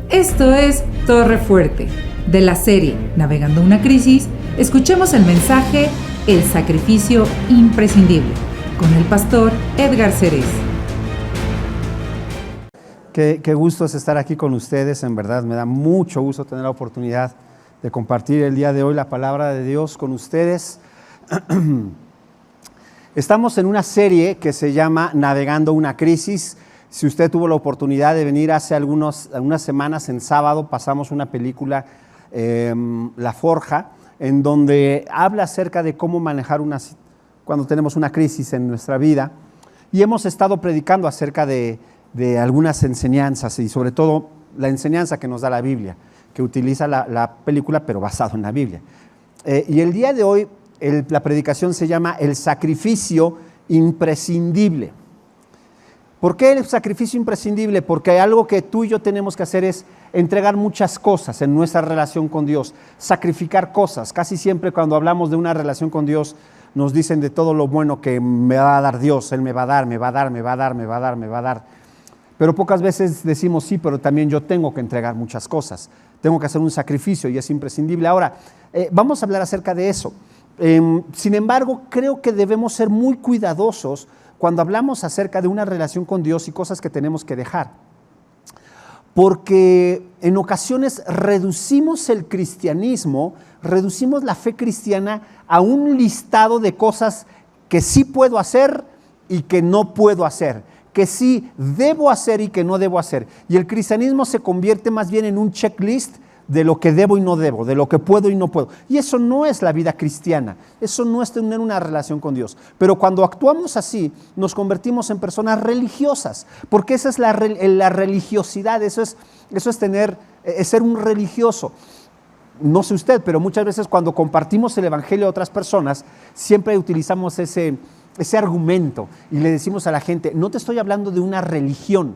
Esto es Torre Fuerte. De la serie Navegando una crisis, escuchemos el mensaje El sacrificio imprescindible, con el pastor Edgar Cerez. Qué gusto es estar aquí con ustedes, en verdad me da mucho gusto tener la oportunidad de compartir el día de hoy la palabra de Dios con ustedes. Estamos en una serie que se llama Navegando una crisis. Si usted tuvo la oportunidad de venir hace algunas semanas, en sábado, pasamos una película, La Forja, en donde habla acerca de cómo manejar cuando tenemos una crisis en nuestra vida. Y hemos estado predicando acerca de algunas enseñanzas y sobre todo la enseñanza que nos da la Biblia, que utiliza la película pero basado en la Biblia. Y el día de hoy la predicación se llama El sacrificio imprescindible. ¿Por qué el sacrificio imprescindible? Porque algo que tú y yo tenemos que hacer es entregar muchas cosas en nuestra relación con Dios, sacrificar cosas. Casi siempre cuando hablamos de una relación con Dios nos dicen de todo lo bueno que me va a dar Dios, Él me va a dar, me va a dar, me va a dar, me va a dar, me va a dar. Pero pocas veces decimos sí, pero también yo tengo que entregar muchas cosas, tengo que hacer un sacrificio y es imprescindible. Ahora, vamos a hablar acerca de eso. Sin embargo, creo que debemos ser muy cuidadosos cuando hablamos acerca de una relación con Dios y cosas que tenemos que dejar. Porque en ocasiones reducimos el cristianismo, reducimos la fe cristiana a un listado de cosas que sí puedo hacer y que no puedo hacer, que sí debo hacer y que no debo hacer. Y el cristianismo se convierte más bien en un checklist de lo que debo y no debo, de lo que puedo y no puedo. Y eso no es la vida cristiana, eso no es tener una relación con Dios. Pero cuando actuamos así, nos convertimos en personas religiosas, porque esa es la religiosidad, eso es ser un religioso. No sé usted, pero muchas veces cuando compartimos el evangelio a otras personas, siempre utilizamos ese argumento y le decimos a la gente, no te estoy hablando de una religión,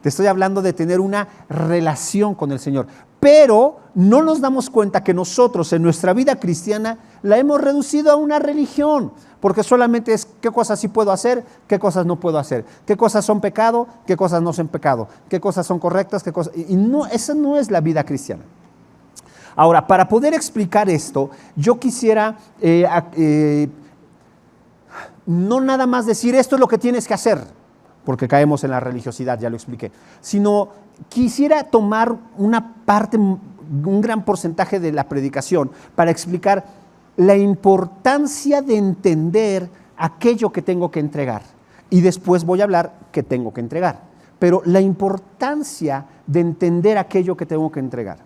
te estoy hablando de tener una relación con el Señor. Pero no nos damos cuenta que nosotros en nuestra vida cristiana la hemos reducido a una religión, porque solamente es qué cosas sí puedo hacer, qué cosas no puedo hacer, qué cosas son pecado, qué cosas no son pecado, qué cosas son correctas, qué cosas... Y no, esa no es la vida cristiana. Ahora, para poder explicar esto, yo quisiera no nada más decir esto es lo que tienes que hacer, porque caemos en la religiosidad, ya lo expliqué, sino quisiera tomar una parte, un gran porcentaje de la predicación para explicar la importancia de entender aquello que tengo que entregar. Y después voy a hablar qué tengo que entregar, pero la importancia de entender aquello que tengo que entregar.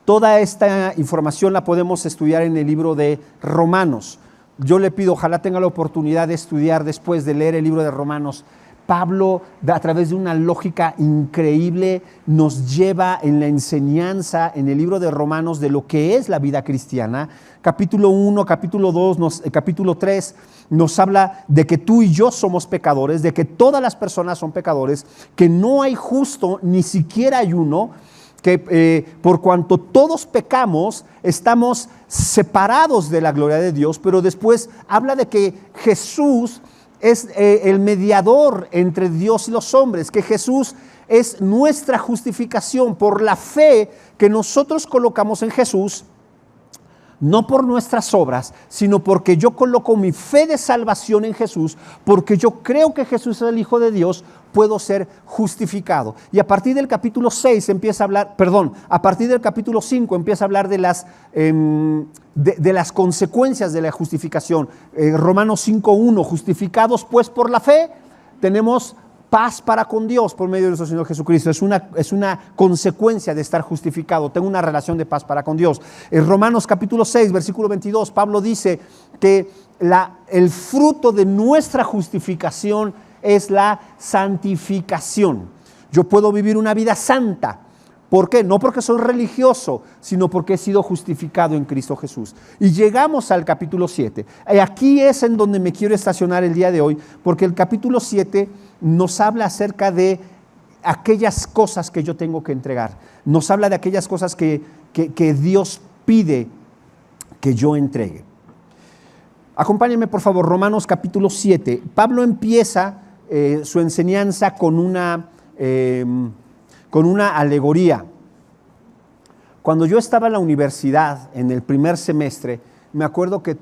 Toda esta información la podemos estudiar en el libro de Romanos. Yo le pido, ojalá tenga la oportunidad de estudiar después de leer el libro de Romanos. Pablo, a través de una lógica increíble, nos lleva en la enseñanza en el libro de Romanos de lo que es la vida cristiana. Capítulo 1, capítulo 2, capítulo 3 nos habla de que tú y yo somos pecadores, de que todas las personas son pecadores, que no hay justo, ni siquiera hay uno, que por cuanto todos pecamos, estamos separados de la gloria de Dios, pero después habla de que Jesús es el mediador entre Dios y los hombres, que Jesús es nuestra justificación por la fe que nosotros colocamos en Jesús, no por nuestras obras, sino porque yo coloco mi fe de salvación en Jesús, porque yo creo que Jesús es el Hijo de Dios, puedo ser justificado. Y a partir del capítulo 6 empieza a hablar, a partir del capítulo 5 empieza a hablar de las consecuencias de la justificación. Romanos 5:1, justificados pues por la fe, tenemos paz para con Dios por medio de nuestro Señor Jesucristo. Es una consecuencia de estar justificado. Tengo una relación de paz para con Dios. En Romanos capítulo 6, versículo 22, Pablo dice que el fruto de nuestra justificación es la santificación. Yo puedo vivir una vida santa. ¿Por qué? No porque soy religioso, sino porque he sido justificado en Cristo Jesús. Y llegamos al capítulo 7. Aquí es en donde me quiero estacionar el día de hoy, porque el capítulo 7 nos habla acerca de aquellas cosas que yo tengo que entregar. Nos habla de aquellas cosas que Dios pide que yo entregue. Acompáñenme por favor, Romanos capítulo 7. Pablo empieza su enseñanza con con una alegoría. Cuando yo estaba en la universidad, en el primer semestre, me acuerdo que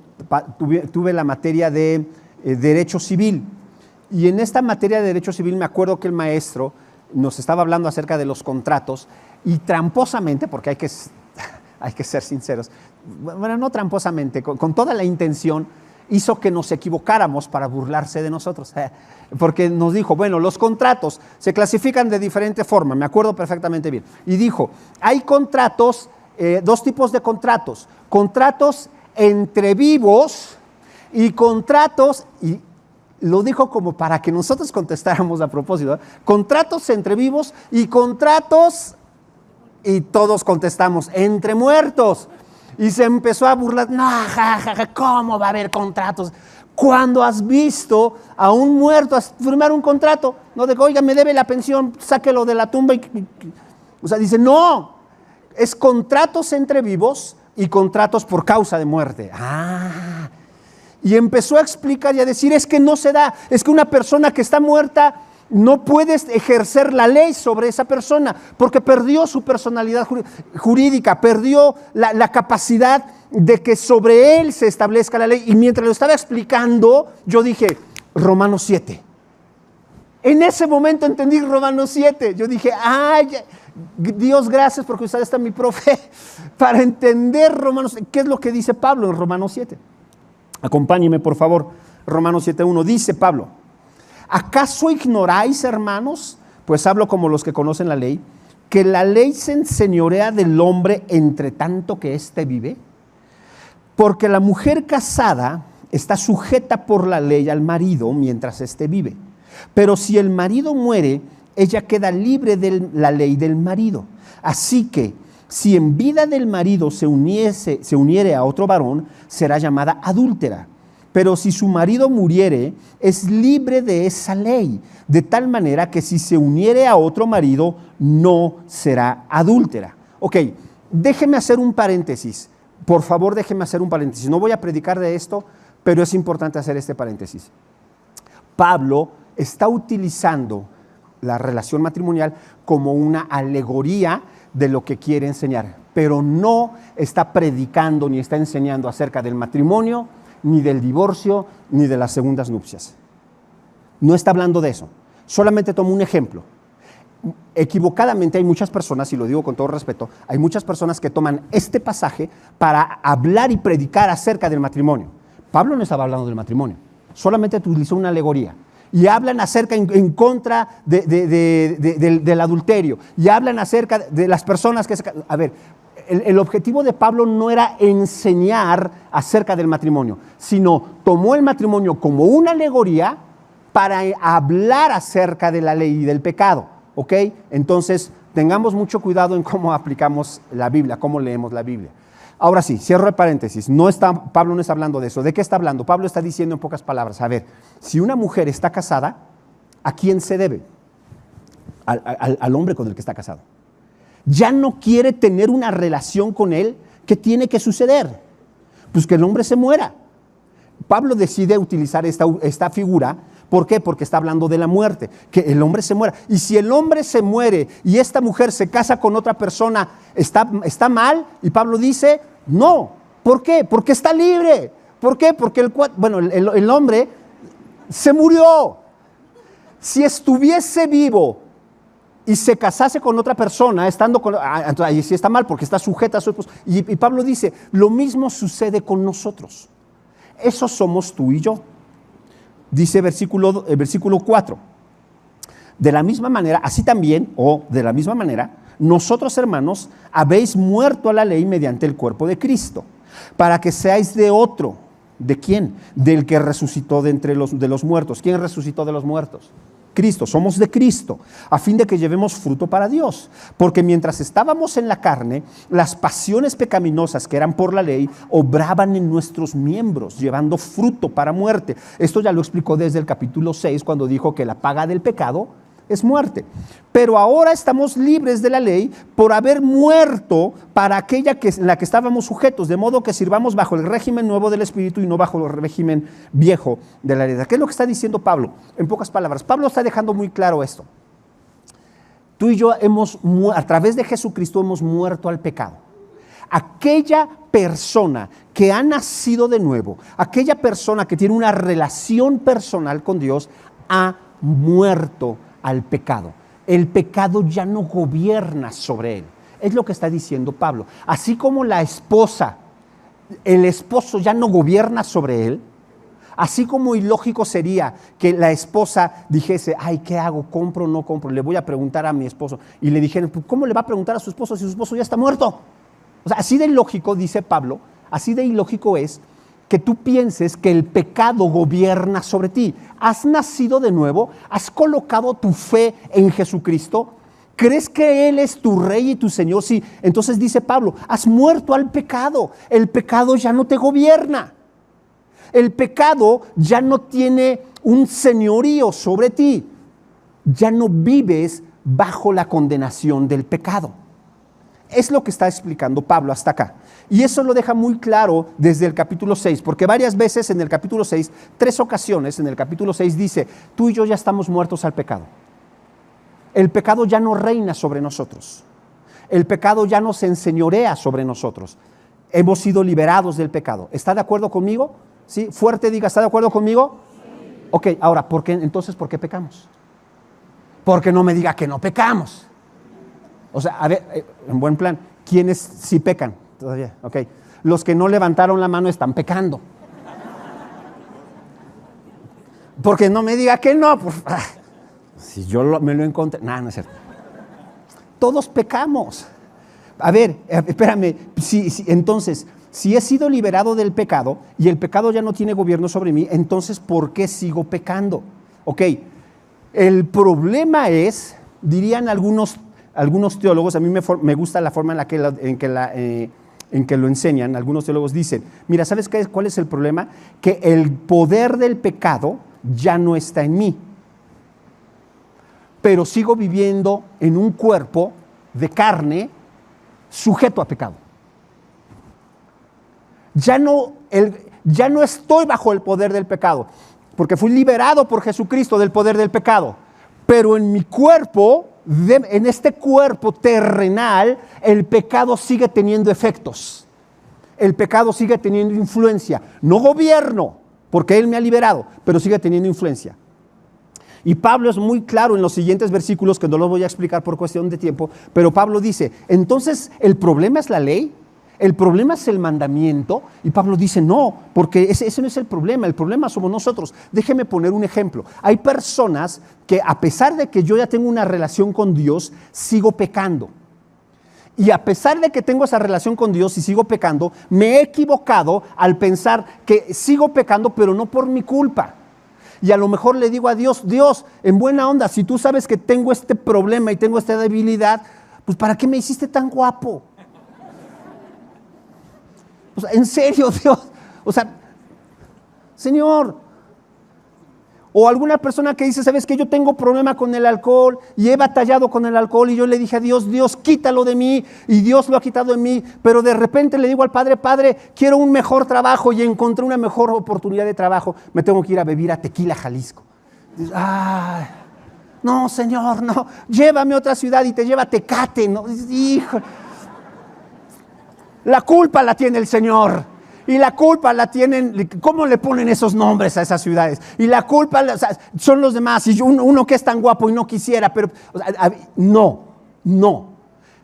tuve la materia de Derecho Civil. Y en esta materia de Derecho Civil me acuerdo que el maestro nos estaba hablando acerca de los contratos y tramposamente, porque hay que ser sinceros, bueno, no tramposamente, con toda la intención, hizo que nos equivocáramos para burlarse de nosotros. Porque nos dijo, bueno, los contratos se clasifican de diferente forma, me acuerdo perfectamente bien. Y dijo, hay contratos, dos tipos de contratos entre vivos y contratos, y lo dijo como para que nosotros contestáramos a propósito, contratos entre vivos y contratos, y todos contestamos, entre muertos. Y se empezó a burlar, no, ¿cómo va a haber contratos? ¿Cuándo has visto a un muerto firmar un contrato? No, de oiga, me debe la pensión, sáquelo de la tumba. O sea, dice, no, es contratos entre vivos y contratos por causa de muerte. Y empezó a explicar y a decir, es que no se da, es que una persona que está muerta no puedes ejercer la ley sobre esa persona porque perdió su personalidad jurídica, perdió la capacidad de que sobre él se establezca la ley. Y mientras lo estaba explicando, yo dije, Romanos 7. En ese momento entendí Romanos 7. Yo dije, Dios, gracias porque usted está mi profe para entender Romanos. ¿Qué es lo que dice Pablo en Romanos 7? Acompáñeme, por favor. Romanos 7:1. Dice Pablo, ¿acaso ignoráis, hermanos? Pues hablo como los que conocen la ley, que la ley se enseñorea del hombre entre tanto que éste vive. Porque la mujer casada está sujeta por la ley al marido mientras éste vive. Pero si el marido muere, ella queda libre de la ley del marido. Así que, si en vida del marido se uniere a otro varón, será llamada adúltera. Pero si su marido muriere, es libre de esa ley, de tal manera que si se uniere a otro marido, no será adúltera. Ok, déjeme hacer un paréntesis. Por favor, déjeme hacer un paréntesis. No voy a predicar de esto, pero es importante hacer este paréntesis. Pablo está utilizando la relación matrimonial como una alegoría de lo que quiere enseñar, pero no está predicando ni está enseñando acerca del matrimonio, ni del divorcio, ni de las segundas nupcias. No está hablando de eso. Solamente tomo un ejemplo. Equivocadamente hay muchas personas, y lo digo con todo respeto, hay muchas personas que toman este pasaje para hablar y predicar acerca del matrimonio. Pablo no estaba hablando del matrimonio, solamente utilizó una alegoría. Y hablan acerca en contra del adulterio. Y hablan acerca de las personas que... A ver, el objetivo de Pablo no era enseñar acerca del matrimonio, sino tomó el matrimonio como una alegoría para hablar acerca de la ley y del pecado. ¿Ok? Entonces, tengamos mucho cuidado en cómo aplicamos la Biblia, cómo leemos la Biblia. Ahora sí, cierro el paréntesis. Pablo no está hablando de eso. ¿De qué está hablando? Pablo está diciendo en pocas palabras, a ver, si una mujer está casada, ¿a quién se debe? Al hombre con el que está casado. Ya no quiere tener una relación con él. ¿Qué tiene que suceder? Pues que el hombre se muera. Pablo decide utilizar esta figura. ¿Por qué? Porque está hablando de la muerte, que el hombre se muera. Y si el hombre se muere y esta mujer se casa con otra persona, ¿está mal? Y Pablo dice, no. ¿Por qué? Porque está libre. ¿Por qué? Porque el hombre se murió. Si estuviese vivo y se casase con otra persona, ahí sí está mal porque está sujeta a su esposo. Y Pablo dice, lo mismo sucede con nosotros. Eso somos tú y yo. Dice versículo 4, de la misma manera, así también, o de la misma manera, nosotros hermanos, habéis muerto a la ley mediante el cuerpo de Cristo, para que seáis de otro. ¿De quién? Del que resucitó de los muertos. ¿Quién resucitó de los muertos? Cristo, somos de Cristo, a fin de que llevemos fruto para Dios. Porque mientras estábamos en la carne, las pasiones pecaminosas que eran por la ley, obraban en nuestros miembros, llevando fruto para muerte. Esto ya lo explicó desde el capítulo 6, cuando dijo que la paga del pecado es muerte. Pero ahora estamos libres de la ley por haber muerto para aquella en la que estábamos sujetos, de modo que sirvamos bajo el régimen nuevo del Espíritu y no bajo el régimen viejo de la ley. ¿Qué es lo que está diciendo Pablo? En pocas palabras, Pablo está dejando muy claro esto. Tú y yo a través de Jesucristo hemos muerto al pecado. Aquella persona que ha nacido de nuevo, aquella persona que tiene una relación personal con Dios, ha muerto al pecado. El pecado ya no gobierna sobre él. Es lo que está diciendo Pablo. Así como la esposa, el esposo ya no gobierna sobre él, así como ilógico sería que la esposa dijese, ay, ¿qué hago? ¿Compro o no compro? Le voy a preguntar a mi esposo. Y le dijeron, ¿cómo le va a preguntar a su esposo si su esposo ya está muerto? O sea, así de ilógico, dice Pablo, así de ilógico es que tú pienses que el pecado gobierna sobre ti. Has nacido de nuevo, has colocado tu fe en Jesucristo, ¿crees que Él es tu Rey y tu Señor? Sí, entonces dice Pablo, has muerto al pecado, el pecado ya no te gobierna. El pecado ya no tiene un señorío sobre ti, ya no vives bajo la condenación del pecado. Es lo que está explicando Pablo hasta acá. Y eso lo deja muy claro desde el capítulo 6, porque varias veces en el capítulo 6, 3 ocasiones en el capítulo 6 dice, tú y yo ya estamos muertos al pecado. El pecado ya no reina sobre nosotros. El pecado ya no se enseñorea sobre nosotros. Hemos sido liberados del pecado. ¿Está de acuerdo conmigo? ¿Sí? Fuerte diga, ¿está de acuerdo conmigo? Sí. Ok, ahora, entonces, ¿por qué pecamos? Porque no me diga que no pecamos. O sea, a ver, en buen plan, ¿quiénes sí pecan? Todavía, ok. Los que no levantaron la mano están pecando. Porque no me diga que no. Si yo me lo encontré. No es cierto. Todos pecamos. A ver, espérame. Entonces, si he sido liberado del pecado y el pecado ya no tiene gobierno sobre mí, entonces, ¿por qué sigo pecando? Ok, el problema es, dirían algunos teólogos, a mí me gusta la forma en que lo enseñan. Algunos teólogos dicen, mira, ¿sabes cuál es el problema? Que el poder del pecado ya no está en mí, pero sigo viviendo en un cuerpo de carne sujeto a pecado. Ya no estoy bajo el poder del pecado, porque fui liberado por Jesucristo del poder del pecado, pero en mi cuerpo, en este cuerpo terrenal, el pecado sigue teniendo efectos. El pecado sigue teniendo influencia. No gobierno, porque Él me ha liberado, pero sigue teniendo influencia. Y Pablo es muy claro en los siguientes versículos, que no los voy a explicar por cuestión de tiempo, pero Pablo dice, entonces, ¿el problema es la ley? ¿El problema es el mandamiento? Y Pablo dice, no, porque ese no es el problema somos nosotros. Déjeme poner un ejemplo. Hay personas que a pesar de que yo ya tengo una relación con Dios, sigo pecando. Y a pesar de que tengo esa relación con Dios y sigo pecando, me he equivocado al pensar que sigo pecando, pero no por mi culpa. Y a lo mejor le digo a Dios, Dios, en buena onda, si tú sabes que tengo este problema y tengo esta debilidad, pues ¿para qué me hiciste tan guapo? O sea, en serio, Dios, o sea, Señor. O alguna persona que dice, ¿sabes qué? Yo tengo problema con el alcohol y he batallado con el alcohol y yo le dije a Dios, Dios, quítalo de mí, y Dios lo ha quitado de mí, pero de repente le digo al Padre, Padre, quiero un mejor trabajo y encontré una mejor oportunidad de trabajo, me tengo que ir a vivir a Tequila, Jalisco. Ay, no, Señor, no, llévame a otra ciudad y te lleva a Tecate, no, hijo. La culpa la tiene el Señor. Y la culpa la tienen, ¿cómo le ponen esos nombres a esas ciudades? Y la culpa son los demás, y uno que es tan guapo y no quisiera, pero no.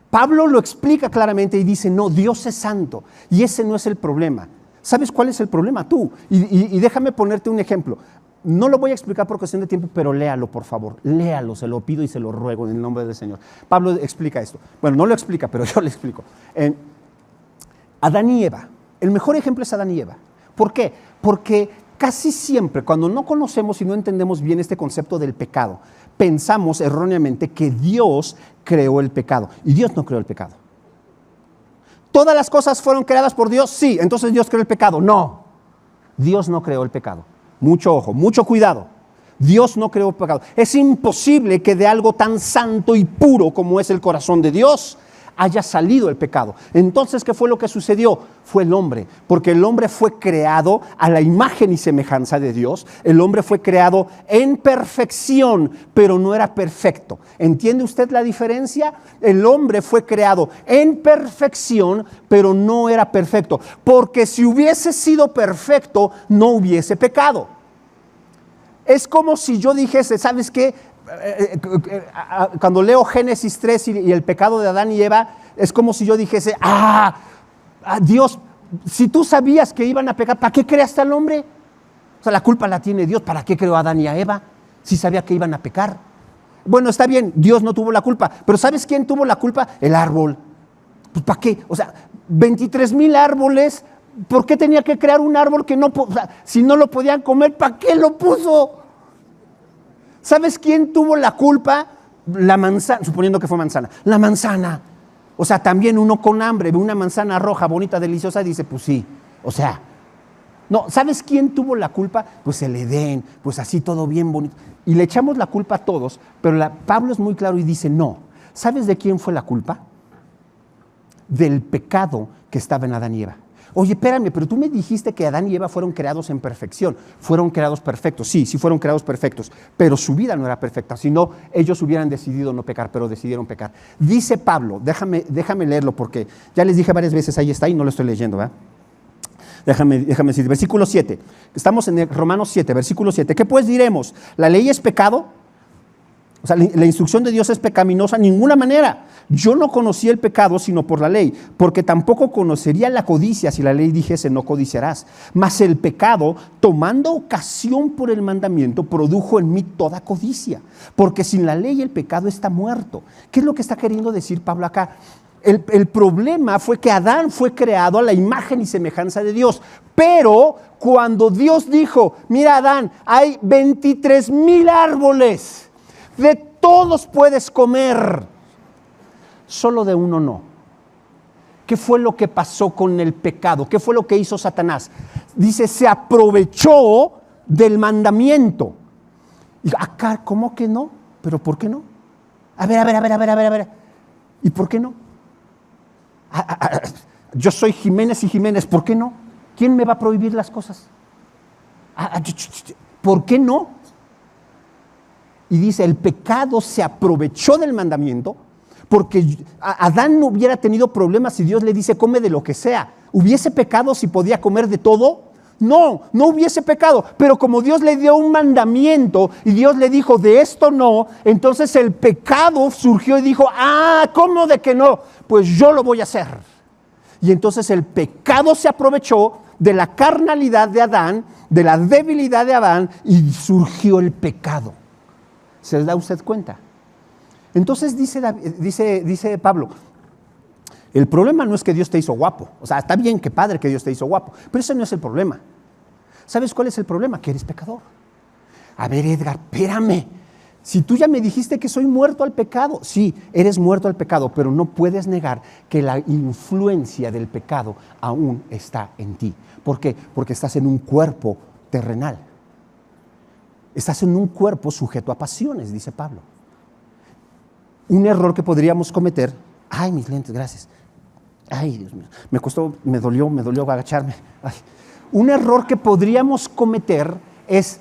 Pablo lo explica claramente y dice, no, Dios es santo, y ese no es el problema. ¿Sabes cuál es el problema? Tú. Y déjame ponerte un ejemplo. No lo voy a explicar por cuestión de tiempo, pero léalo, por favor. Léalo, se lo pido y se lo ruego en el nombre del Señor. Pablo explica esto. Bueno, no lo explica, pero yo le explico. Adán y Eva. El mejor ejemplo es Adán y Eva. ¿Por qué? Porque casi siempre, cuando no conocemos y no entendemos bien este concepto del pecado, pensamos erróneamente que Dios creó el pecado. Y Dios no creó el pecado. ¿Todas las cosas fueron creadas por Dios? Sí. Entonces Dios creó el pecado. No. Dios no creó el pecado. Mucho ojo, mucho cuidado. Dios no creó el pecado. Es imposible que de algo tan santo y puro como es el corazón de Dios haya salido el pecado. Entonces, ¿qué fue lo que sucedió? Fue el hombre, porque el hombre fue creado a la imagen y semejanza de Dios. El hombre fue creado en perfección, pero no era perfecto. ¿Entiende usted la diferencia? El hombre fue creado en perfección, pero no era perfecto, porque si hubiese sido perfecto, no hubiese pecado. Es como si yo dijese, ¿sabes qué? Cuando leo Génesis 3 y el pecado de Adán y Eva, es como si yo dijese, Dios, si tú sabías que iban a pecar, ¿para qué creaste al hombre? O sea, la culpa la tiene Dios. ¿Para qué creó a Adán y a Eva? Si sabía que iban a pecar. Bueno, está bien, Dios no tuvo la culpa, pero ¿sabes quién tuvo la culpa? El árbol. Pues ¿para qué? O sea, 23,000 árboles, ¿por qué tenía que crear un árbol que no, o sea, si no lo podían comer, ¿para qué lo puso? ¿Sabes quién tuvo la culpa? La manzana, suponiendo que fue manzana. La manzana. O sea, también uno con hambre ve una manzana roja, bonita, deliciosa, y dice, pues sí. O sea, no, ¿sabes quién tuvo la culpa? Pues el Edén, pues así todo bien bonito. Y le echamos la culpa a todos, pero Pablo es muy claro y dice, no. ¿Sabes de quién fue la culpa? Del pecado que estaba en Adán y Eva. Oye, espérame, pero tú me dijiste que Adán y Eva fueron creados en perfección, fueron creados perfectos, sí fueron creados perfectos, pero su vida no era perfecta, sino ellos hubieran decidido no pecar, pero decidieron pecar. Dice Pablo, déjame leerlo porque ya les dije varias veces, ahí está y no lo estoy leyendo, ¿verdad? Déjame decir, versículo 7, estamos en Romanos 7, versículo 7, ¿qué pues diremos? ¿La ley es pecado? O sea, la instrucción de Dios es pecaminosa, ninguna manera. Yo no conocí el pecado sino por la ley, porque tampoco conocería la codicia si la ley dijese no codiciarás. Mas el pecado, tomando ocasión por el mandamiento, produjo en mí toda codicia, porque sin la ley el pecado está muerto. ¿Qué es lo que está queriendo decir Pablo acá? El problema fue que Adán fue creado a la imagen y semejanza de Dios, pero cuando Dios dijo, mira Adán, hay 23,000 árboles, de todos puedes comer, solo de uno no. ¿Qué fue lo que pasó con el pecado? ¿Qué fue lo que hizo Satanás? Dice, se aprovechó del mandamiento. Y acá, ¿cómo que no? ¿Pero por qué no? A ver. ¿Y por qué no? Yo soy Jiménez y Jiménez, ¿por qué no? ¿Quién me va a prohibir las cosas? ¿Por qué no? Y dice, el pecado se aprovechó del mandamiento, porque Adán no hubiera tenido problemas si Dios le dice, come de lo que sea. ¿Hubiese pecado si podía comer de todo? No hubiese pecado. Pero como Dios le dio un mandamiento y Dios le dijo, de esto no, entonces el pecado surgió y dijo, ¿cómo de que no? Pues yo lo voy a hacer. Y entonces el pecado se aprovechó de la carnalidad de Adán, de la debilidad de Adán, y surgió el pecado. ¿Se da usted cuenta? Entonces dice Pablo, el problema no es que Dios te hizo guapo. O sea, está bien, qué padre que Dios te hizo guapo, pero ese no es el problema. ¿Sabes cuál es el problema? Que eres pecador. A ver, Edgar, espérame. Si tú ya me dijiste que soy muerto al pecado, sí, eres muerto al pecado, pero no puedes negar que la influencia del pecado aún está en ti. ¿Por qué? Porque estás en un cuerpo terrenal. Estás en un cuerpo sujeto a pasiones, dice Pablo. Un error que podríamos cometer, mis lentes, gracias. Dios mío, me dolió agacharme. Un error que podríamos cometer es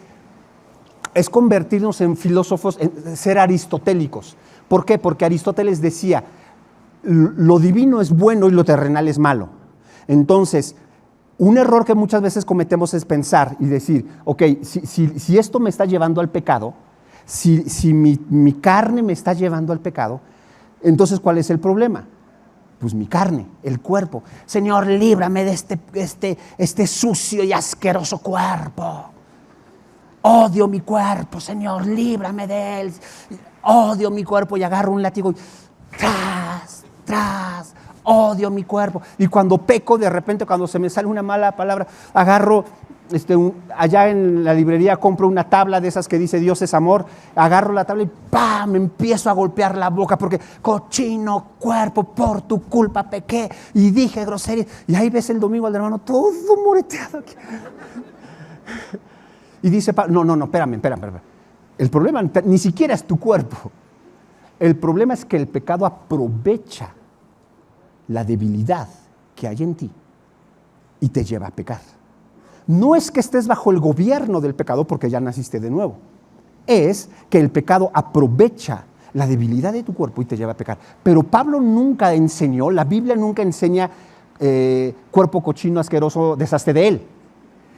convertirnos en filósofos, en ser aristotélicos. ¿Por qué? Porque Aristóteles decía, lo divino es bueno y lo terrenal es malo. Entonces, un error que muchas veces cometemos es pensar y decir, ok, si esto me está llevando al pecado, si mi carne me está llevando al pecado, entonces ¿cuál es el problema? Pues mi carne, el cuerpo. Señor, líbrame de este sucio y asqueroso cuerpo. Odio mi cuerpo, Señor, líbrame de él. Odio mi cuerpo y agarro un látigo y tras. Odio mi cuerpo. Y cuando peco, de repente, cuando se me sale una mala palabra, agarro, allá en la librería compro una tabla de esas que dice Dios es amor, agarro la tabla y me empiezo a golpear la boca porque cochino cuerpo, por tu culpa pequé y dije grosería. Y ahí ves el domingo al hermano todo moreteado aquí. Y dice, no, espérame. El problema ni siquiera es tu cuerpo. El problema es que el pecado aprovecha la debilidad que hay en ti y te lleva a pecar. No es que estés bajo el gobierno del pecado porque ya naciste de nuevo. Es que el pecado aprovecha la debilidad de tu cuerpo y te lleva a pecar. Pero Pablo nunca enseñó, la Biblia nunca enseña cuerpo cochino, asqueroso, deshazte de él.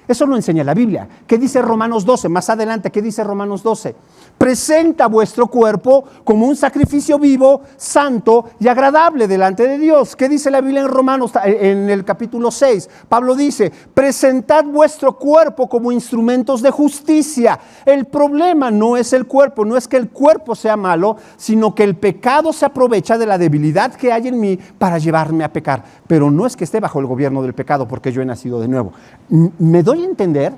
Eso lo enseña la Biblia. ¿Qué dice Romanos 12? Más adelante, ¿qué dice Romanos 12? Presenta vuestro cuerpo como un sacrificio vivo, santo y agradable delante de Dios. ¿Qué dice la Biblia en Romanos, en el capítulo 6? Pablo dice, presentad vuestro cuerpo como instrumentos de justicia. El problema no es el cuerpo, no es que el cuerpo sea malo, sino que el pecado se aprovecha de la debilidad que hay en mí para llevarme a pecar. Pero no es que esté bajo el gobierno del pecado porque yo he nacido de nuevo. ¿Me doy a entender?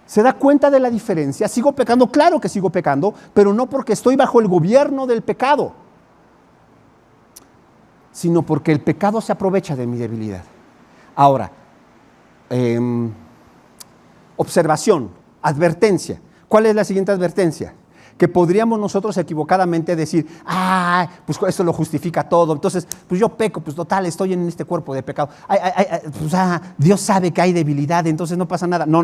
¿Se da cuenta de la diferencia? ¿Sigo pecando? Claro que sigo pecando, pero no porque estoy bajo el gobierno del pecado, sino porque el pecado se aprovecha de mi debilidad. Ahora, observación, advertencia. ¿Cuál es la siguiente advertencia? Que podríamos nosotros equivocadamente decir, pues esto lo justifica todo, entonces pues yo peco, pues total, estoy en este cuerpo de pecado, Dios sabe que hay debilidad, entonces no pasa nada. No.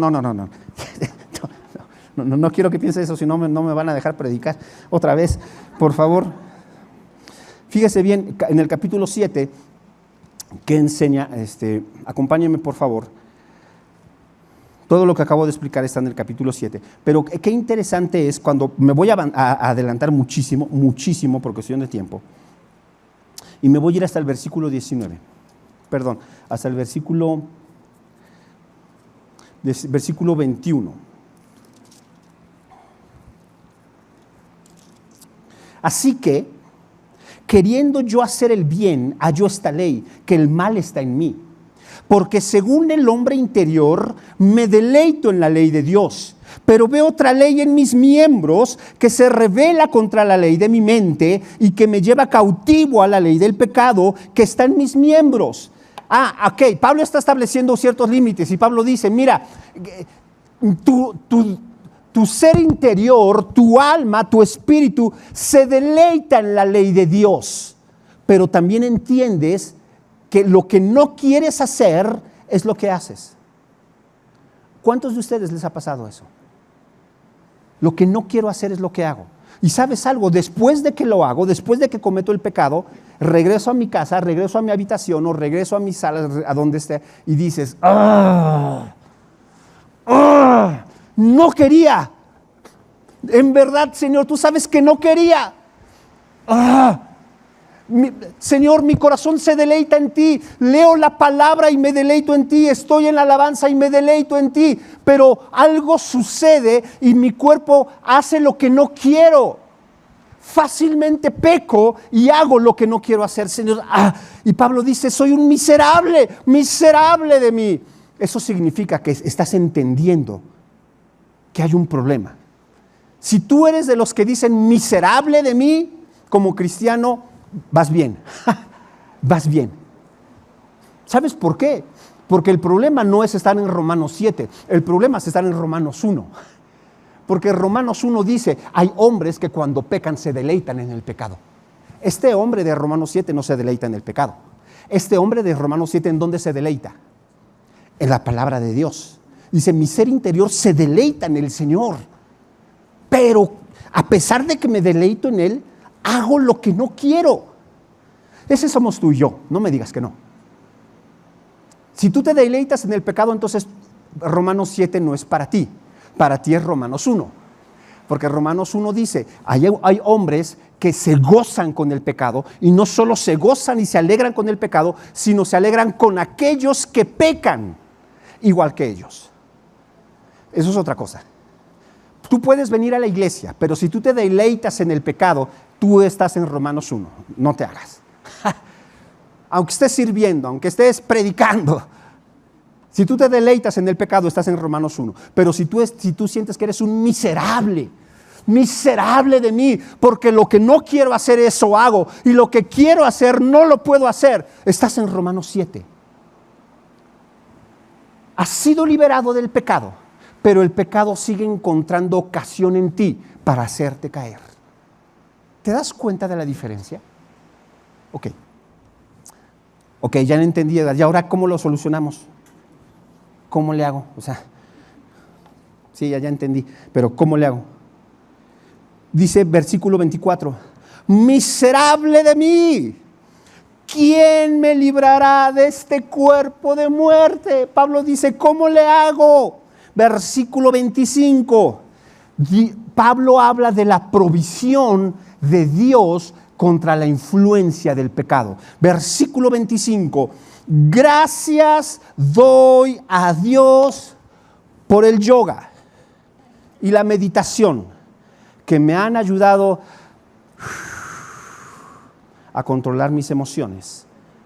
No quiero que piense eso, si no me van a dejar predicar otra vez, por favor. Fíjese bien, en el capítulo 7, que enseña, acompáñenme por favor. Todo lo que acabo de explicar está en el capítulo 7. Pero qué interesante es cuando me voy a adelantar muchísimo por cuestión de tiempo. Y me voy a ir hasta el versículo 19. Perdón, hasta el versículo 21. Así que, queriendo yo hacer el bien, hallo esta ley, que el mal está en mí. Porque según el hombre interior, me deleito en la ley de Dios. Pero veo otra ley en mis miembros que se rebela contra la ley de mi mente y que me lleva cautivo a la ley del pecado que está en mis miembros. Ok, Pablo está estableciendo ciertos límites y Pablo dice, mira, tu ser interior, tu alma, tu espíritu se deleita en la ley de Dios. Pero también entiendes que lo que no quieres hacer es lo que haces. ¿Cuántos de ustedes les ha pasado eso? Lo que no quiero hacer es lo que hago. Y ¿sabes algo? Después de que lo hago, después de que cometo el pecado, regreso a mi casa, regreso a mi habitación o regreso a mi sala, a donde esté, y dices, no quería. En verdad, Señor, tú sabes que no quería. Señor, mi corazón se deleita en ti, leo la palabra y me deleito en ti, estoy en la alabanza y me deleito en ti, pero algo sucede y mi cuerpo hace lo que no quiero. Fácilmente peco y hago lo que no quiero hacer, Señor. Y Pablo dice, soy un miserable de mí. Eso significa que estás entendiendo que hay un problema. Si tú eres de los que dicen miserable de mí, como cristiano, vas bien, vas bien. ¿Sabes por qué? Porque el problema no es estar en Romanos 7, el problema es estar en Romanos 1. Porque Romanos 1 dice, hay hombres que cuando pecan se deleitan en el pecado. Este hombre de Romanos 7 no se deleita en el pecado. Este hombre de Romanos 7, ¿en dónde se deleita? En la palabra de Dios. Dice, mi ser interior se deleita en el Señor. Pero a pesar de que me deleito en Él, hago lo que no quiero. Ese somos tú y yo, no me digas que no. Si tú te deleitas en el pecado, entonces Romanos 7 no es para ti es Romanos 1. Porque Romanos 1 dice, hay hombres que se gozan con el pecado y no solo se gozan y se alegran con el pecado, sino se alegran con aquellos que pecan igual que ellos. Eso es otra cosa. Tú puedes venir a la iglesia, pero si tú te deleitas en el pecado, tú estás en Romanos 1, no te hagas. Aunque estés sirviendo, aunque estés predicando, si tú te deleitas en el pecado, estás en Romanos 1. Pero si tú sientes que eres un miserable de mí, porque lo que no quiero hacer eso hago, y lo que quiero hacer no lo puedo hacer, estás en Romanos 7. Has sido liberado del pecado, pero el pecado sigue encontrando ocasión en ti para hacerte caer. ¿Te das cuenta de la diferencia? Ok. Ok, ya lo entendí, Edgar. ¿Y ahora cómo lo solucionamos? ¿Cómo le hago? O sea, sí, ya entendí, pero ¿cómo le hago? Dice versículo 24, miserable de mí, ¿quién me librará de este cuerpo de muerte? Pablo dice, ¿cómo le hago? Versículo 25, Pablo habla de la provisión de Dios contra la influencia del pecado. Versículo 25, gracias doy a Dios por el yoga y la meditación que me han ayudado a controlar mis emociones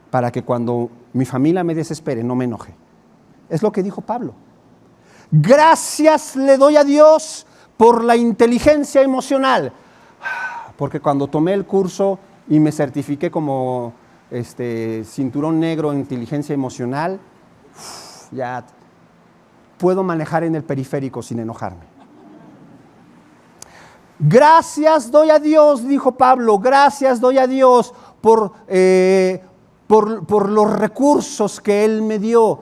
para que cuando mi familia me desespere no me enoje. Es lo que dijo Pablo. Gracias le doy a Dios por la inteligencia emocional, porque cuando tomé el curso y me certifiqué como cinturón negro en inteligencia emocional, ya puedo manejar en el periférico sin enojarme. Gracias doy a Dios, dijo Pablo, gracias doy a Dios por los recursos que Él me dio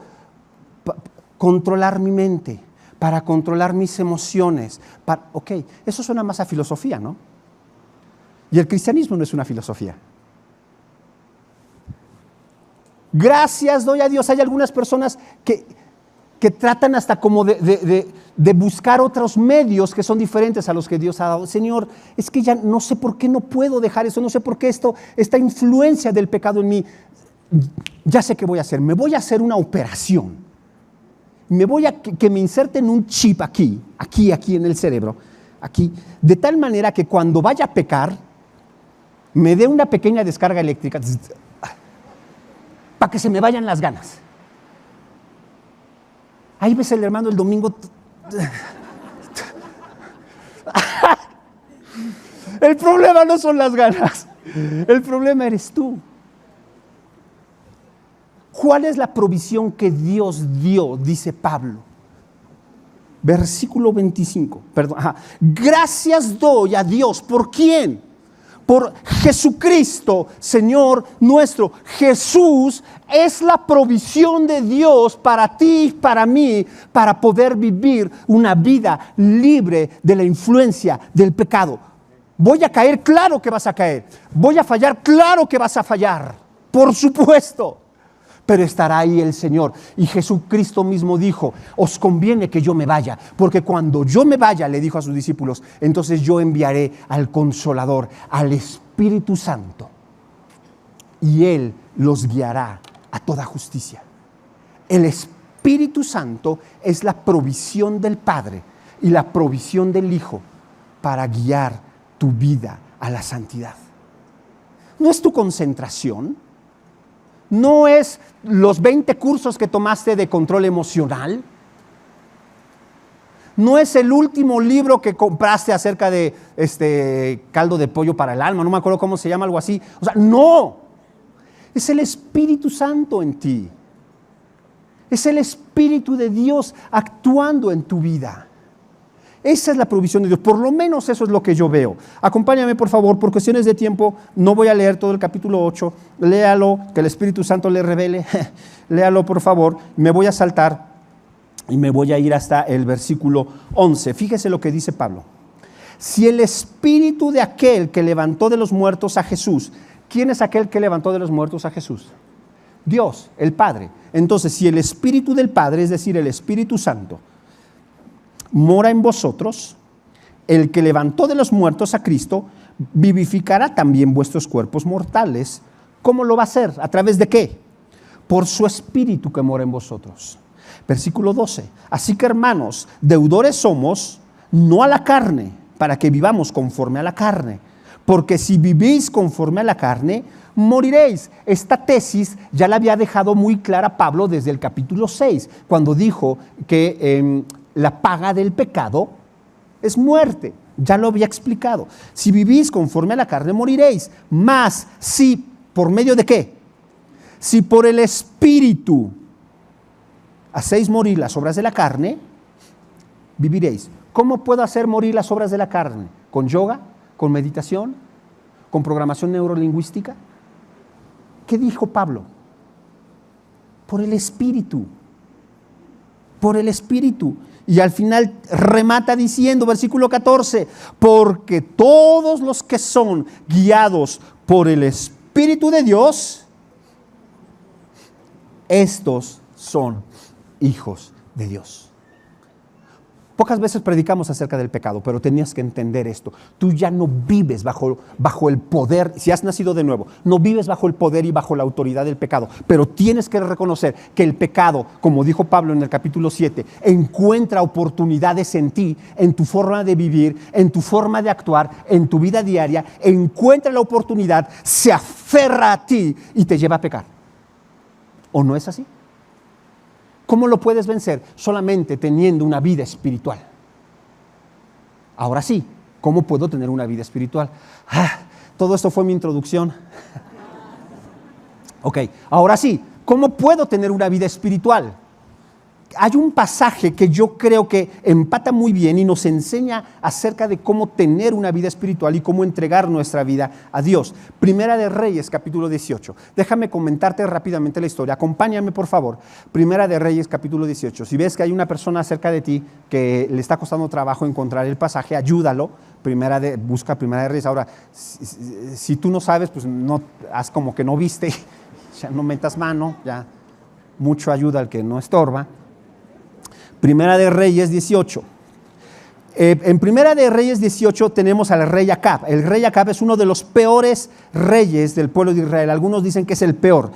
para controlar mi mente, para controlar mis emociones. Ok, eso suena más a filosofía, ¿no? Y el cristianismo no es una filosofía. Gracias doy a Dios. Hay algunas personas que tratan hasta como de buscar otros medios que son diferentes a los que Dios ha dado. Señor, es que ya no sé por qué no puedo dejar eso, no sé por qué esta influencia del pecado en mí. Ya sé qué voy a hacer, me voy a hacer una operación. Me voy a que me inserten un chip aquí en el cerebro, aquí, de tal manera que cuando vaya a pecar, me dé una pequeña descarga eléctrica para que se me vayan las ganas. Ahí ves el hermano el domingo. El problema no son las ganas, el problema eres tú. ¿Cuál es la provisión que Dios dio? Dice Pablo. Versículo 25. Perdón. Gracias doy a Dios. ¿Por quién? Por Jesucristo, Señor nuestro. Jesús es la provisión de Dios para ti y para mí, para poder vivir una vida libre de la influencia del pecado. Voy a caer, claro que vas a caer. Voy a fallar, claro que vas a fallar. Por supuesto. Pero estará ahí el Señor. Y Jesucristo mismo dijo, os conviene que yo me vaya, porque cuando yo me vaya, le dijo a sus discípulos, entonces yo enviaré al Consolador, al Espíritu Santo, y Él los guiará a toda justicia. El Espíritu Santo es la provisión del Padre y la provisión del Hijo para guiar tu vida a la santidad. ¿No es tu concentración? ¿No es los 20 cursos que tomaste de control emocional? ¿No es el último libro que compraste acerca de caldo de pollo para el alma? No me acuerdo cómo se llama, algo así. O sea, no. Es el Espíritu Santo en ti. Es el Espíritu de Dios actuando en tu vida. Esa es la provisión de Dios, por lo menos eso es lo que yo veo. Acompáñame, por favor, por cuestiones de tiempo, no voy a leer todo el capítulo 8, léalo, que el Espíritu Santo le revele, léalo por favor, me voy a saltar y me voy a ir hasta el versículo 11. Fíjese lo que dice Pablo. Si el Espíritu de aquel que levantó de los muertos a Jesús, ¿quién es aquel que levantó de los muertos a Jesús? Dios, el Padre. Entonces, si el Espíritu del Padre, es decir, el Espíritu Santo, mora en vosotros, el que levantó de los muertos a Cristo, vivificará también vuestros cuerpos mortales. ¿Cómo lo va a hacer? ¿A través de qué? Por su Espíritu que mora en vosotros. Versículo 12. Así que, hermanos, deudores somos, no a la carne, para que vivamos conforme a la carne. Porque si vivís conforme a la carne, moriréis. Esta tesis ya la había dejado muy clara Pablo desde el capítulo 6, cuando dijo que la paga del pecado es muerte. Ya lo había explicado. Si vivís conforme a la carne, moriréis. Mas, si, ¿por medio de qué? Si por el Espíritu hacéis morir las obras de la carne, viviréis. ¿Cómo puedo hacer morir las obras de la carne? ¿Con yoga? ¿Con meditación? ¿Con programación neurolingüística? ¿Qué dijo Pablo? Por el Espíritu. Por el Espíritu. Y al final remata diciendo, versículo 14, porque todos los que son guiados por el Espíritu de Dios, estos son hijos de Dios. Pocas veces predicamos acerca del pecado, pero tenías que entender esto. Tú ya no vives bajo el poder, si has nacido de nuevo, no vives bajo el poder y bajo la autoridad del pecado, pero tienes que reconocer que el pecado, como dijo Pablo en el capítulo 7, encuentra oportunidades en ti, en tu forma de vivir, en tu forma de actuar, en tu vida diaria, encuentra la oportunidad, se aferra a ti y te lleva a pecar. ¿O no es así? ¿Cómo lo puedes vencer? Solamente teniendo una vida espiritual. Ahora sí, ¿cómo puedo tener una vida espiritual? Todo esto fue mi introducción. Ok, ahora sí, ¿cómo puedo tener una vida espiritual? Hay un pasaje que yo creo que empata muy bien y nos enseña acerca de cómo tener una vida espiritual y cómo entregar nuestra vida a Dios. Primera de Reyes, capítulo 18. Déjame comentarte rápidamente la historia. Acompáñame, por favor. Primera de Reyes, capítulo 18. Si ves que hay una persona cerca de ti que le está costando trabajo encontrar el pasaje, ayúdalo. Busca Primera de Reyes. Ahora, si tú no sabes, pues no, haz como que no viste. Ya no metas mano, ya mucho ayuda al que no estorba. Primera de Reyes 18. En Primera de Reyes 18 tenemos al rey Acab. El rey Acab es uno de los peores reyes del pueblo de Israel. Algunos dicen que es el peor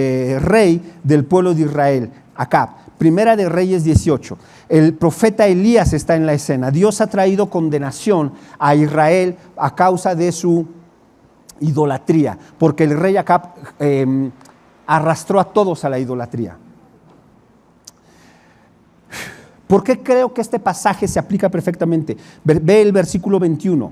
rey del pueblo de Israel, Acab. Primera de Reyes 18. El profeta Elías está en la escena. Dios ha traído condenación a Israel a causa de su idolatría, porque el rey Acab arrastró a todos a la idolatría. ¿Por qué creo que este pasaje se aplica perfectamente? Ve el versículo 21.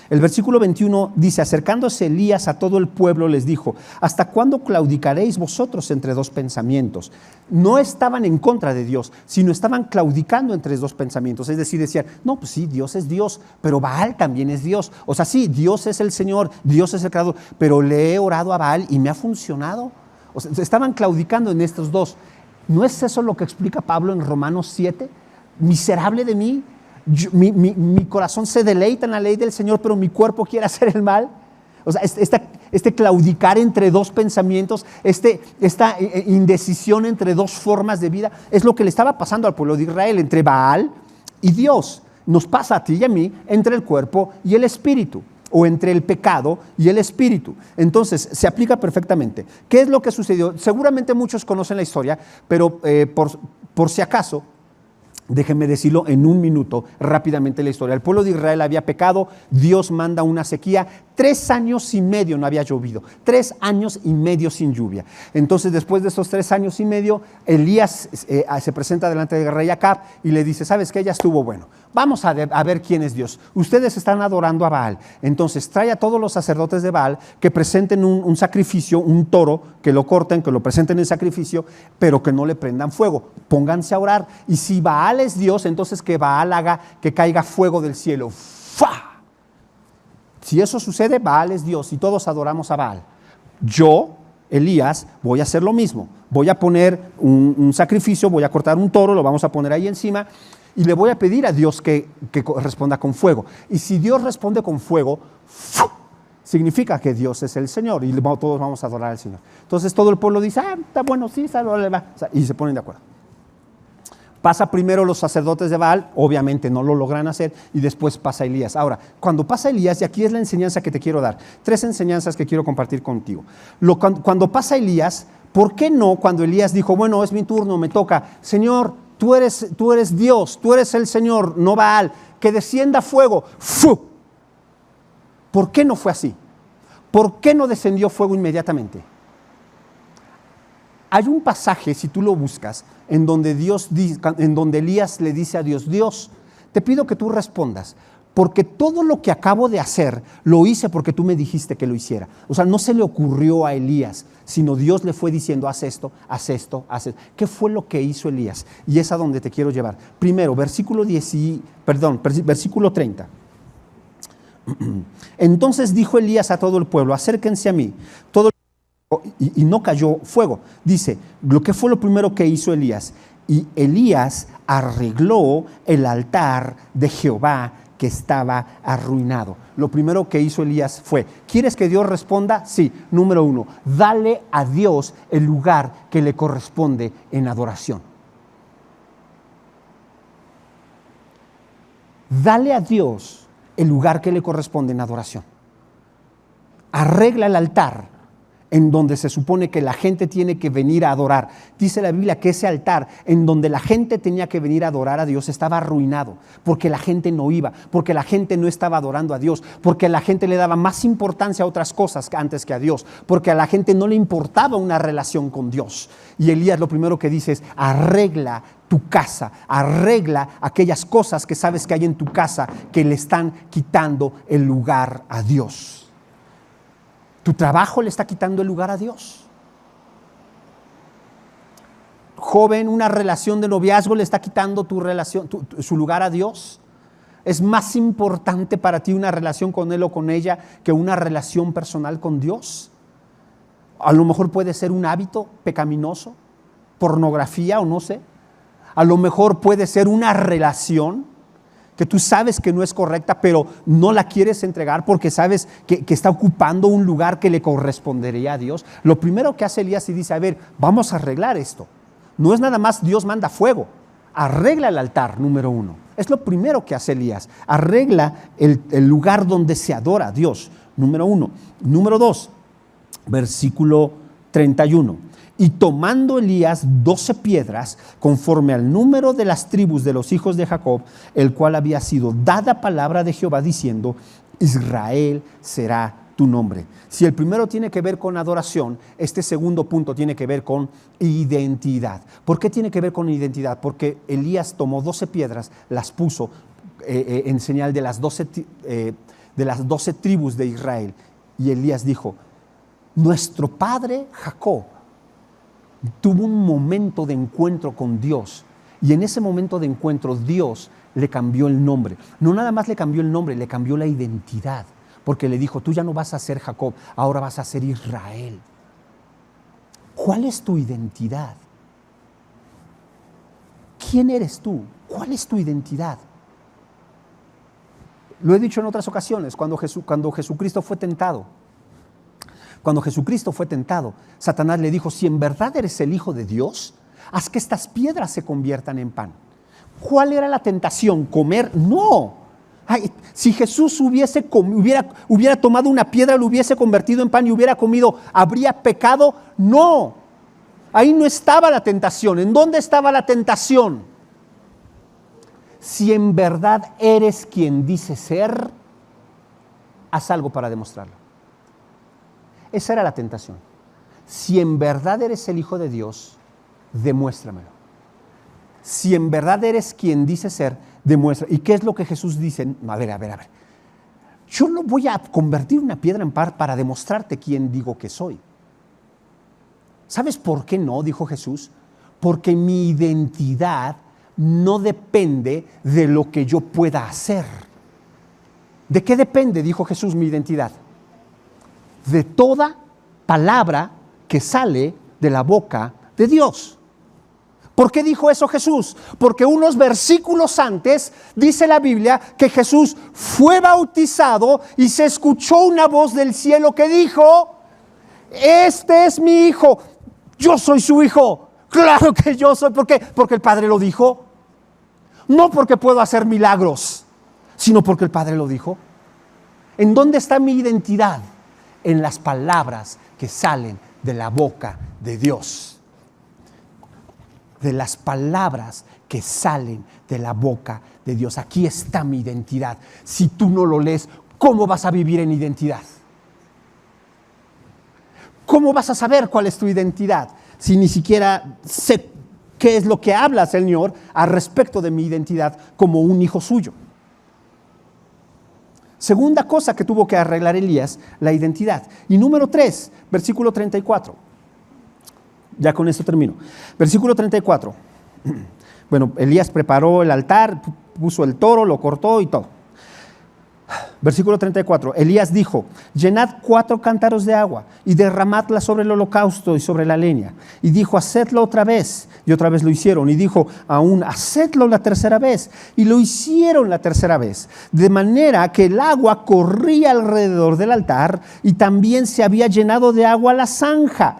El versículo 21 dice, acercándose Elías a todo el pueblo les dijo, ¿hasta cuándo claudicaréis vosotros entre dos pensamientos? No estaban en contra de Dios, sino estaban claudicando entre dos pensamientos. Es decir, decían, no, pues sí, Dios es Dios, pero Baal también es Dios. O sea, sí, Dios es el Señor, Dios es el Creador, pero le he orado a Baal y me ha funcionado. O sea, estaban claudicando en estos dos. ¿No es eso lo que explica Pablo en Romanos 7? Miserable de mí, mi corazón se deleita en la ley del Señor, pero mi cuerpo quiere hacer el mal. O sea, este claudicar entre dos pensamientos, esta indecisión entre dos formas de vida, es lo que le estaba pasando al pueblo de Israel, entre Baal y Dios. Nos pasa a ti y a mí entre el cuerpo y el espíritu, o entre el pecado y el espíritu. Entonces, se aplica perfectamente. ¿Qué es lo que sucedió? Seguramente muchos conocen la historia, pero por si acaso, déjenme decirlo en un minuto rápidamente la historia. El pueblo de Israel había pecado, Dios manda una sequía, 3 años y medio no había llovido, 3 años y medio sin lluvia. Entonces, después de esos 3 años y medio, Elías se presenta delante del rey Acab y le dice, ¿sabes qué? Ya estuvo bueno. Vamos a ver quién es Dios. Ustedes están adorando a Baal. Entonces, trae a todos los sacerdotes de Baal que presenten un sacrificio, un toro, que lo corten, que lo presenten en sacrificio, pero que no le prendan fuego. Pónganse a orar. Y si Baal es Dios, entonces que Baal haga que caiga fuego del cielo. ¡Fa! Si eso sucede, Baal es Dios y todos adoramos a Baal. Yo, Elías, voy a hacer lo mismo. Voy a poner un sacrificio, voy a cortar un toro, lo vamos a poner ahí encima y le voy a pedir a Dios que responda con fuego. Y si Dios responde con fuego, ¡fu! Significa que Dios es el Señor y todos vamos a adorar al Señor. Entonces todo el pueblo dice, está bueno, sí, y se ponen de acuerdo. Pasa primero los sacerdotes de Baal, obviamente no lo logran hacer, y después pasa Elías. Ahora, cuando pasa Elías, y aquí es la enseñanza que te quiero dar, 3 enseñanzas que quiero compartir contigo. Cuando pasa Elías, ¿por qué no cuando Elías dijo, bueno, es mi turno, me toca, Señor, tú eres Dios, tú eres el Señor, no Baal, que descienda fuego, ¡fu! ¿Por qué no fue así? ¿Por qué no descendió fuego inmediatamente? Hay un pasaje, si tú lo buscas, en donde Elías le dice a Dios, Dios, te pido que tú respondas, porque todo lo que acabo de hacer, lo hice porque tú me dijiste que lo hiciera. O sea, no se le ocurrió a Elías, sino Dios le fue diciendo, haz esto, haz esto, haz esto. ¿Qué fue lo que hizo Elías? Y es a donde te quiero llevar. Primero, versículo 30. Entonces dijo Elías a todo el pueblo, acérquense a mí. Y no cayó fuego. Dice, lo que fue lo primero que hizo Elías. Y Elías arregló el altar de Jehová que estaba arruinado. Lo primero que hizo Elías fue, ¿quieres que Dios responda? Sí. Número 1, dale a Dios el lugar que le corresponde en adoración. Dale a Dios el lugar que le corresponde en adoración. Arregla el altar en donde se supone que la gente tiene que venir a adorar. Dice la Biblia que ese altar en donde la gente tenía que venir a adorar a Dios estaba arruinado, porque la gente no iba, porque la gente no estaba adorando a Dios, porque la gente le daba más importancia a otras cosas antes que a Dios, porque a la gente no le importaba una relación con Dios. Y Elías lo primero que dice es, arregla tu casa, arregla aquellas cosas que sabes que hay en tu casa que le están quitando el lugar a Dios. Tu trabajo le está quitando el lugar a Dios. Joven, una relación de noviazgo le está quitando su lugar a Dios. ¿Es más importante para ti una relación con él o con ella que una relación personal con Dios? A lo mejor puede ser un hábito pecaminoso, pornografía o no sé. A lo mejor puede ser una relación que tú sabes que no es correcta, pero no la quieres entregar porque sabes que está ocupando un lugar que le correspondería a Dios. Lo primero que hace Elías y dice, a ver, vamos a arreglar esto. No es nada más Dios manda fuego, arregla el altar, número 1. Es lo primero que hace Elías, arregla el lugar donde se adora a Dios, número 1. Número 2, versículo 31. Y tomando Elías 12 piedras, conforme al número de las tribus de los hijos de Jacob, el cual había sido dada palabra de Jehová diciendo, Israel será tu nombre. Si el primero tiene que ver con adoración, este segundo punto tiene que ver con identidad. ¿Por qué tiene que ver con identidad? Porque Elías tomó 12 piedras, las puso en señal de las 12 tribus de Israel. Y Elías dijo, nuestro padre Jacob tuvo un momento de encuentro con Dios, y en ese momento de encuentro Dios le cambió el nombre. No nada más le cambió el nombre, le cambió la identidad, porque le dijo, tú ya no vas a ser Jacob, ahora vas a ser Israel. ¿Cuál es tu identidad? ¿Quién eres tú? ¿Cuál es tu identidad? Lo he dicho en otras ocasiones, cuando Jesucristo fue tentado. Cuando Jesucristo fue tentado, Satanás le dijo, si en verdad eres el Hijo de Dios, haz que estas piedras se conviertan en pan. ¿Cuál era la tentación? ¿Comer? No. Ay, si Jesús hubiera tomado una piedra, lo hubiese convertido en pan y hubiera comido, ¿habría pecado? No. Ahí no estaba la tentación. ¿En dónde estaba la tentación? Si en verdad eres quien dices ser, haz algo para demostrarlo. Esa era la tentación. Si en verdad eres el Hijo de Dios, demuéstramelo. Si en verdad eres quien dice ser, demuestra. ¿Y qué es lo que Jesús dice? A ver. Yo no voy a convertir una piedra en pan para demostrarte quién digo que soy. ¿Sabes por qué no? Dijo Jesús. Porque mi identidad no depende de lo que yo pueda hacer. ¿De qué depende? Dijo Jesús, mi identidad. De toda palabra que sale de la boca de Dios. ¿Por qué dijo eso Jesús? Porque unos versículos antes dice la Biblia que Jesús fue bautizado y se escuchó una voz del cielo que dijo, este es mi hijo, yo soy su hijo. Claro que yo soy. ¿Por qué? Porque el Padre lo dijo. No porque puedo hacer milagros, sino porque el Padre lo dijo. ¿En dónde está mi identidad? En las palabras que salen de la boca de Dios. De las palabras que salen de la boca de Dios. Aquí está mi identidad. Si tú no lo lees, ¿cómo vas a vivir en identidad? ¿Cómo vas a saber cuál es tu identidad? Si ni siquiera sé qué es lo que habla el Señor al respecto de mi identidad como un hijo suyo. Segunda cosa que tuvo que arreglar Elías, la identidad. Y número 3, versículo 34. Ya con esto termino. Versículo 34. Bueno, Elías preparó el altar, puso el toro, lo cortó y todo. Versículo 34, Elías dijo, llenad 4 cántaros de agua y derramadla sobre el holocausto y sobre la leña. Y dijo, hacedlo otra vez. Y otra vez lo hicieron. Y dijo, aún, hacedlo la tercera vez. Y lo hicieron la tercera vez. De manera que el agua corría alrededor del altar y también se había llenado de agua la zanja.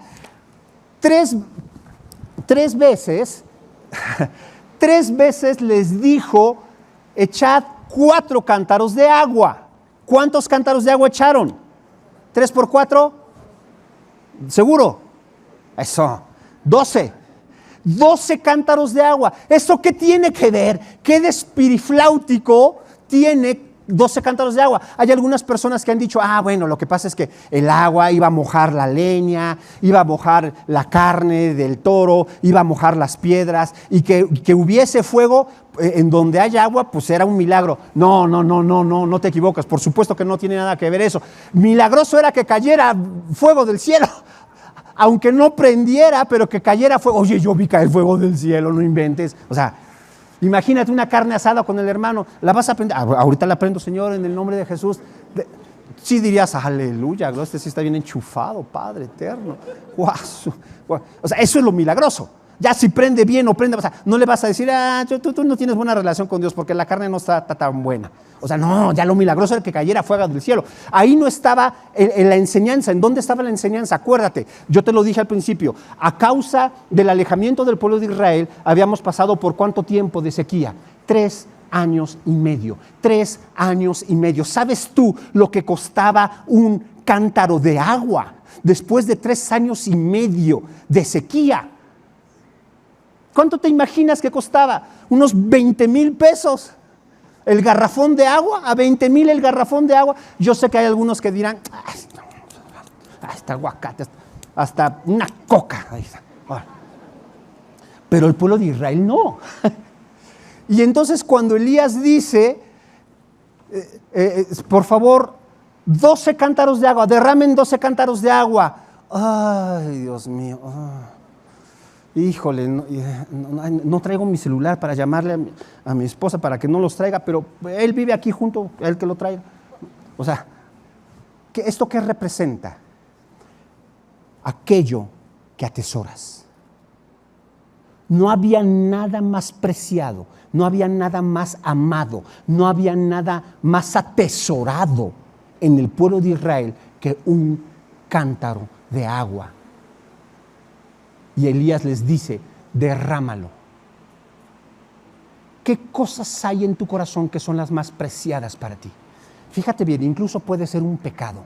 Tres veces les dijo, echad 4 cántaros de agua. ¿Cuántos cántaros de agua echaron? 3 por 4. ¿Seguro? Eso. 12. 12 cántaros de agua. ¿Eso qué tiene que ver? ¿Qué de espirifláutico tiene 12 cántaros de agua? Hay algunas personas que han dicho, bueno, lo que pasa es que el agua iba a mojar la leña, iba a mojar la carne del toro, iba a mojar las piedras, y que hubiese fuego en donde haya agua, pues era un milagro. No te equivocas, por supuesto que no tiene nada que ver eso. Milagroso era que cayera fuego del cielo, aunque no prendiera, pero que cayera fuego. Oye, yo vi caer fuego del cielo, no inventes. O sea, imagínate una carne asada con el hermano, ¿la vas a prender? Ahorita la prendo, Señor, en el nombre de Jesús. Sí dirías, aleluya, este sí está bien enchufado, Padre eterno. Guau. O sea, eso es lo milagroso. Ya si prende bien o prende, o sea, no le vas a decir, tú no tienes buena relación con Dios porque la carne no está tan buena. O sea, no, ya lo milagroso era que cayera fuego del cielo. Ahí no estaba en la enseñanza. ¿En dónde estaba la enseñanza? Acuérdate, yo te lo dije al principio, a causa del alejamiento del pueblo de Israel, habíamos pasado por ¿cuánto tiempo de sequía? 3 años y medio. 3 años y medio. ¿Sabes tú lo que costaba un cántaro de agua después de 3 años y medio de sequía? ¿Cuánto te imaginas que costaba? Unos 20,000 pesos. El garrafón de agua, a 20,000 el garrafón de agua. Yo sé que hay algunos que dirán, hasta aguacate, hasta una coca. Pero el pueblo de Israel no. Y entonces cuando Elías dice, por favor, 12 cántaros de agua, derramen 12 cántaros de agua. Ay, Dios mío. Híjole, no traigo mi celular para llamarle a mi esposa para que no los traiga, pero él vive aquí junto, él que lo traiga. O sea, ¿esto qué representa? Aquello que atesoras. No había nada más preciado, no había nada más amado, no había nada más atesorado en el pueblo de Israel que un cántaro de agua. Y Elías les dice, derrámalo. ¿Qué cosas hay en tu corazón que son las más preciadas para ti? Fíjate bien, incluso puede ser un pecado.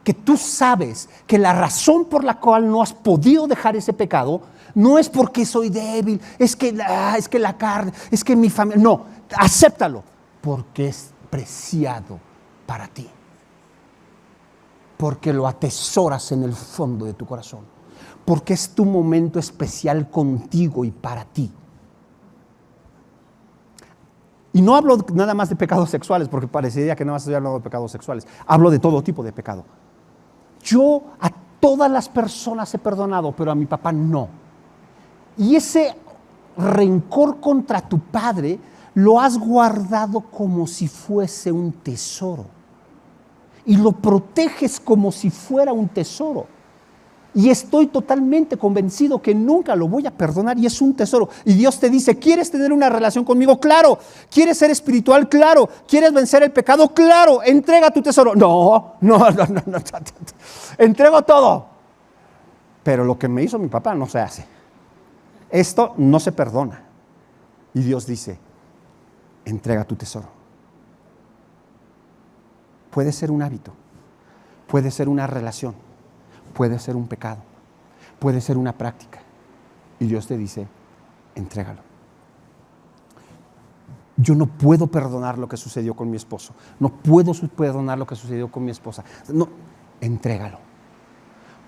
Que tú sabes que la razón por la cual no has podido dejar ese pecado no es porque soy débil, es que la carne, es que mi familia. No, acéptalo, porque es preciado para ti. Porque lo atesoras en el fondo de tu corazón. Porque es tu momento especial contigo y para ti. Y no hablo nada más de pecados sexuales, porque parecería que nada más estoy hablando de pecados sexuales. Hablo de todo tipo de pecado. Yo a todas las personas he perdonado, pero a mi papá no. Y ese rencor contra tu padre lo has guardado como si fuese un tesoro. Y lo proteges como si fuera un tesoro. Y estoy totalmente convencido que nunca lo voy a perdonar y es un tesoro. Y Dios te dice, ¿quieres tener una relación conmigo? Claro. ¿Quieres ser espiritual? Claro. ¿Quieres vencer el pecado? Claro. Entrega tu tesoro. No. Entrego todo. Pero lo que me hizo mi papá no se hace. Esto no se perdona. Y Dios dice, entrega tu tesoro. Puede ser un hábito. Puede ser una relación. Puede ser un pecado, puede ser una práctica. Y Dios te dice, entrégalo. Yo no puedo perdonar lo que sucedió con mi esposo. No puedo perdonar lo que sucedió con mi esposa. No, entrégalo.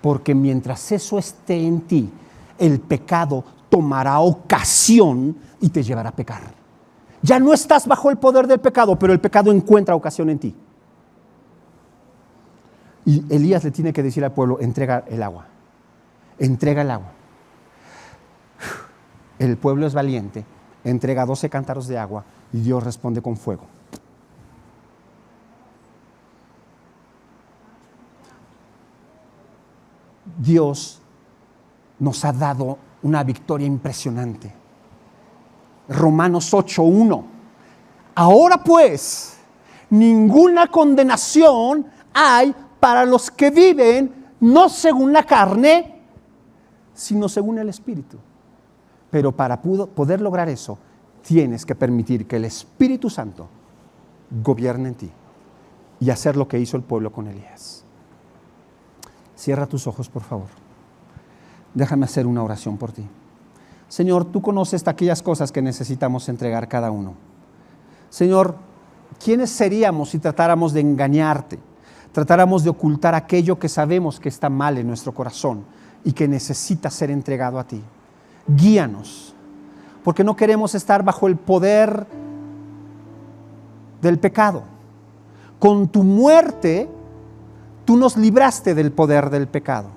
Porque mientras eso esté en ti, el pecado tomará ocasión y te llevará a pecar. Ya no estás bajo el poder del pecado, pero el pecado encuentra ocasión en ti. Y Elías le tiene que decir al pueblo, entrega el agua. Entrega el agua. El pueblo es valiente, entrega 12 cántaros de agua y Dios responde con fuego. Dios nos ha dado una victoria impresionante. Romanos 8:1. Ahora pues, ninguna condenación hay para los que viven no según la carne, sino según el Espíritu. Pero para poder lograr eso, tienes que permitir que el Espíritu Santo gobierne en ti y hacer lo que hizo el pueblo con Elías. Cierra tus ojos, por favor. Déjame hacer una oración por ti. Señor, tú conoces aquellas cosas que necesitamos entregar cada uno. Señor, ¿quiénes seríamos si tratáramos de engañarte? Tratáramos de ocultar aquello que sabemos que está mal en nuestro corazón y que necesita ser entregado a ti. Guíanos, porque no queremos estar bajo el poder del pecado. Con tu muerte, tú nos libraste del poder del pecado.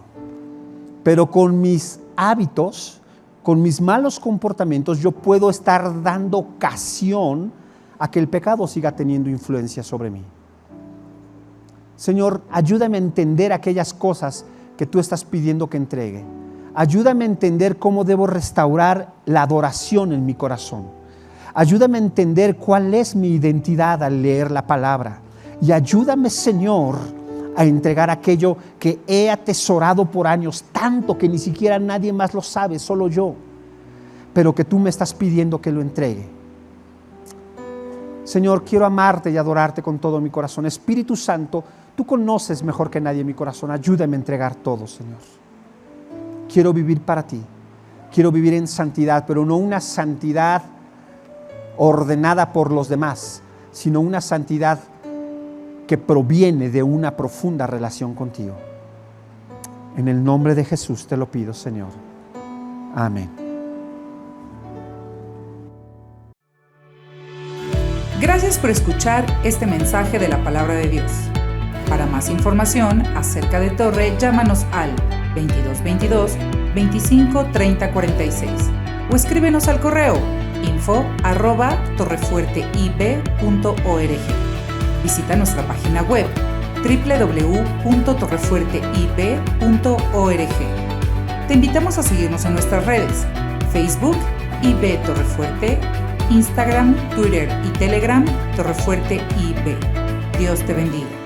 Pero con mis hábitos, con mis malos comportamientos, yo puedo estar dando ocasión a que el pecado siga teniendo influencia sobre mí. Señor, ayúdame a entender aquellas cosas que tú estás pidiendo que entregue. Ayúdame a entender cómo debo restaurar la adoración en mi corazón. Ayúdame a entender cuál es mi identidad al leer la palabra. Y ayúdame, Señor, a entregar aquello que he atesorado por años, tanto que ni siquiera nadie más lo sabe, solo yo, pero que tú me estás pidiendo que lo entregue. Señor, quiero amarte y adorarte con todo mi corazón. Espíritu Santo, tú conoces mejor que nadie mi corazón. Ayúdame a entregar todo, Señor. Quiero vivir para ti. Quiero vivir en santidad, pero no una santidad ordenada por los demás, sino una santidad que proviene de una profunda relación contigo. En el nombre de Jesús te lo pido, Señor. Amén. Gracias por escuchar este mensaje de la Palabra de Dios. Para más información acerca de Torre, llámanos al 2222 25 30 46 o escríbenos al correo info@torrefuerteib.org. Visita nuestra página web www.torrefuerteib.org. Te invitamos a seguirnos en nuestras redes: Facebook, IB Torrefuerte, Instagram, Twitter y Telegram, Torrefuerte IB. Dios te bendiga.